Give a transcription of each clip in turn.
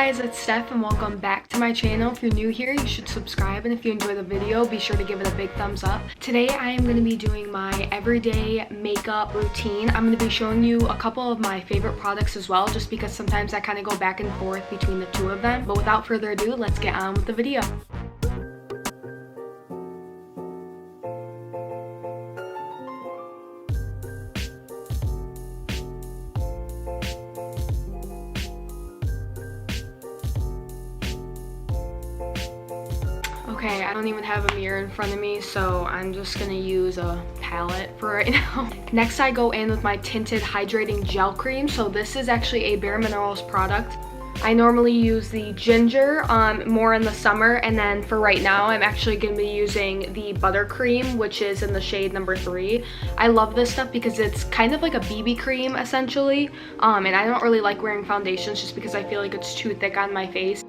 guys, it's Steph and welcome back to my channel. If you're new here, you should subscribe, and if you enjoy the video, be sure to give it a big thumbs up. Today I am going to be doing my everyday makeup routine. I'm going to be showing you a couple of my favorite products as well, just because sometimes I kind of go back and forth between the two of them. But without further ado, let's get on with the video. Okay, I don't even have a mirror in front of me, so I'm just gonna use a palette for right now. Next, I go in with my tinted hydrating gel cream. So this is actually a Bare Minerals product. I normally use the ginger more in the summer, and then for right now I'm actually going to be using the buttercream, which is in the shade number 3. I love this stuff because it's kind of like a BB cream essentially, and I don't really like wearing foundations just because I feel like it's too thick on my face.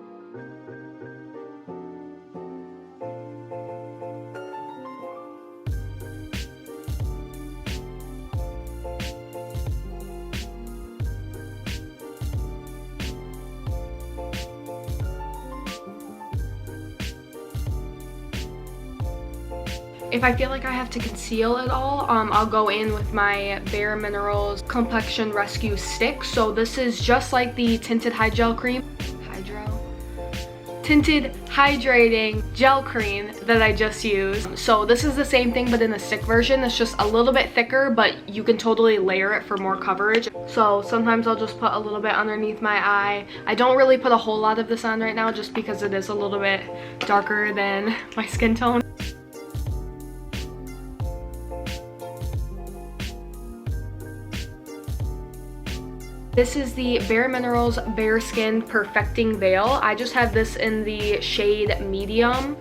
If I feel like I have to conceal it all, I'll go in with my Bare Minerals Complexion Rescue Stick. So this is just like the tinted tinted hydrating gel cream that I just used. So this is the same thing but in the stick version. It's just a little bit thicker, but you can totally layer it for more coverage. So sometimes I'll just put a little bit underneath my eye. I don't really put a whole lot of this on right now just because it is a little bit darker than my skin tone. This is the Bare Minerals Bare Skin Perfecting Veil. I just have this in the shade medium.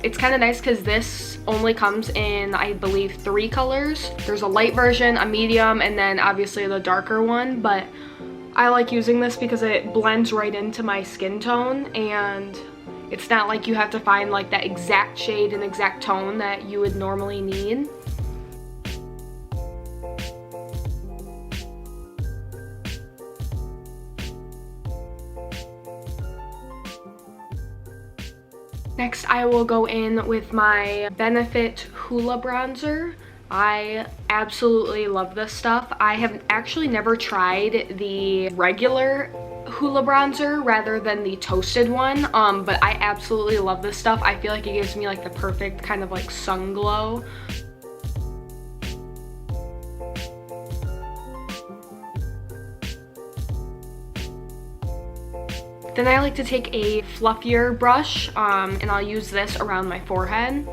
It's kind of nice because this only comes in, I believe, 3 colors. There's a light version, a medium, and then obviously the darker one. But I like using this because it blends right into my skin tone, and it's not like you have to find like that exact shade and exact tone that you would normally need. Next, I will go in with my Benefit HOOLA bronzer. I absolutely love this stuff. I have actually never tried the regular HOOLA bronzer rather than the toasted one, but I absolutely love this stuff. I feel like it gives me like the perfect kind of like sun glow. Then I like to take a fluffier brush, and I'll use this around my forehead.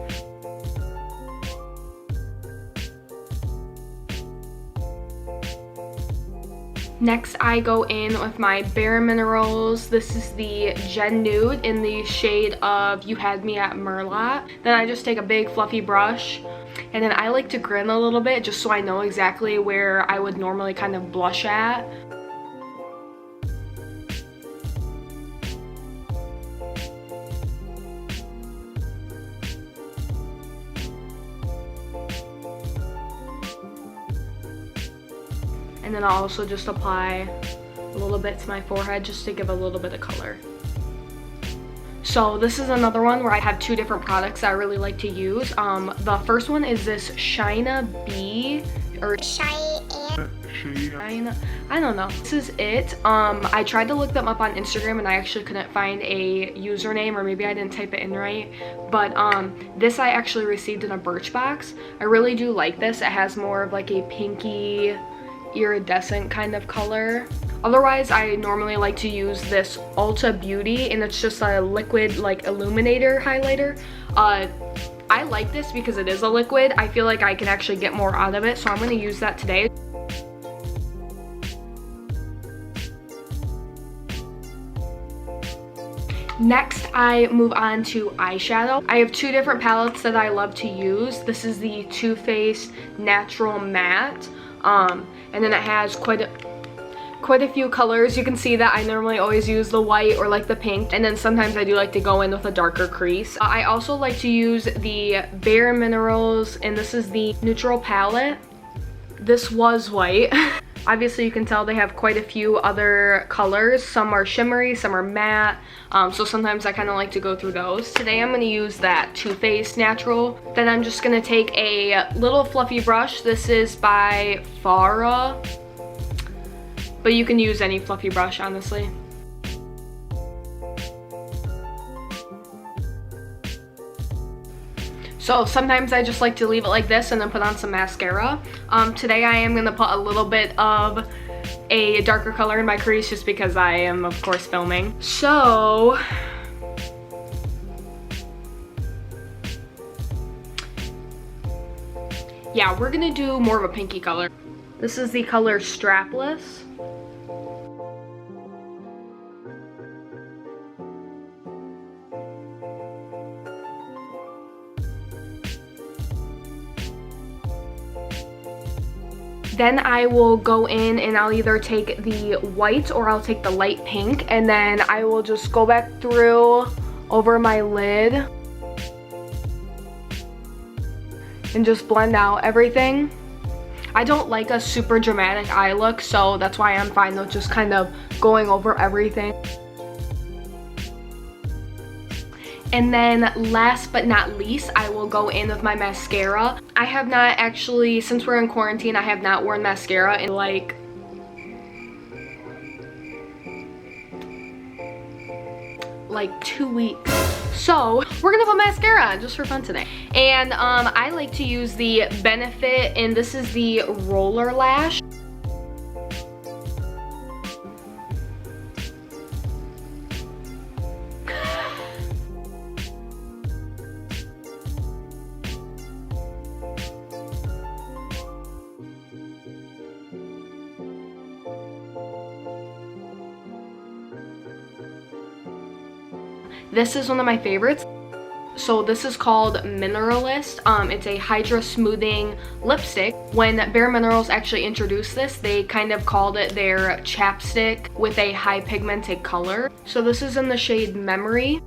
Next, I go in with my Bare Minerals. This is the Gen Nude in the shade of You Had Me at Merlot. Then I just take a big fluffy brush, and then I like to grin a little bit just so I know exactly where I would normally kind of blush at. And then I'll also just apply a little bit to my forehead just to give a little bit of color. So this is another one where I have 2 different products that I really like to use. The first one is this SHAINA B, or SHAINA, I don't know. This is it. I tried to look them up on Instagram and I actually couldn't find a username, or maybe I didn't type it in right. But this I actually received in a Birchbox. I really do like this. It has more of like a pinky, iridescent kind of color. Otherwise, I normally like to use this Ulta Beauty, and it's just a liquid like illuminator highlighter. I like this because it is a liquid. I feel like I can actually get more out of it, so I'm going to use that today. Next, I move on to eyeshadow. I have 2 different palettes that I love to use. This is the Too Faced Natural Matte. And then it has quite a few colors. You can see that I normally always use the white or like the pink, and then sometimes I do like to go in with a darker crease. I also like to use the Bare Minerals, and this is the neutral palette. This was white. Obviously you can tell they have quite a few other colors. Some are shimmery, some are matte, so sometimes I kind of like to go through those. Today I'm going to use that Too Faced Natural. Then I'm just going to take a little fluffy brush. This is by Farah, but you can use any fluffy brush, honestly. So sometimes I just like to leave it like this and then put on some mascara. Today I am going to put a little bit of a darker color in my crease just because I am, of course, filming. So yeah, we're going to do more of a pinky color. This is the color Strapless. Then I will go in and I'll either take the white or I'll take the light pink, and then I will just go back through over my lid and just blend out everything. I don't like a super dramatic eye look, so that's why I'm fine with just kind of going over everything. And then last but not least, I will go in with my mascara. I have not actually, since we're in quarantine, I have not worn mascara in like like 2 weeks. So we're gonna put mascara on just for fun today. And I like to use the Benefit, and this is the Roller Lash. This is one of my favorites. So this is called Mineralist. It's a Hydra Smoothing Lipstick. When Bare Minerals actually introduced this, they kind of called it their chapstick with a high pigmented color. So this is in the shade Memory.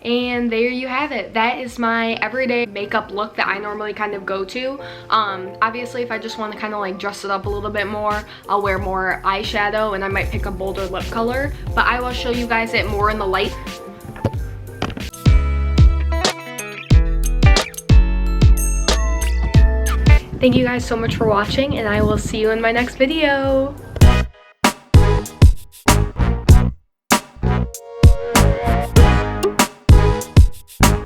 And there you have it. That is my everyday makeup look that I normally kind of go to. Obviously, if I just want to kind of like dress it up a little bit more, I'll wear more eyeshadow and I might pick a bolder lip color. But I will show you guys it more in the light. Thank you guys so much for watching, and I will see you in my next video.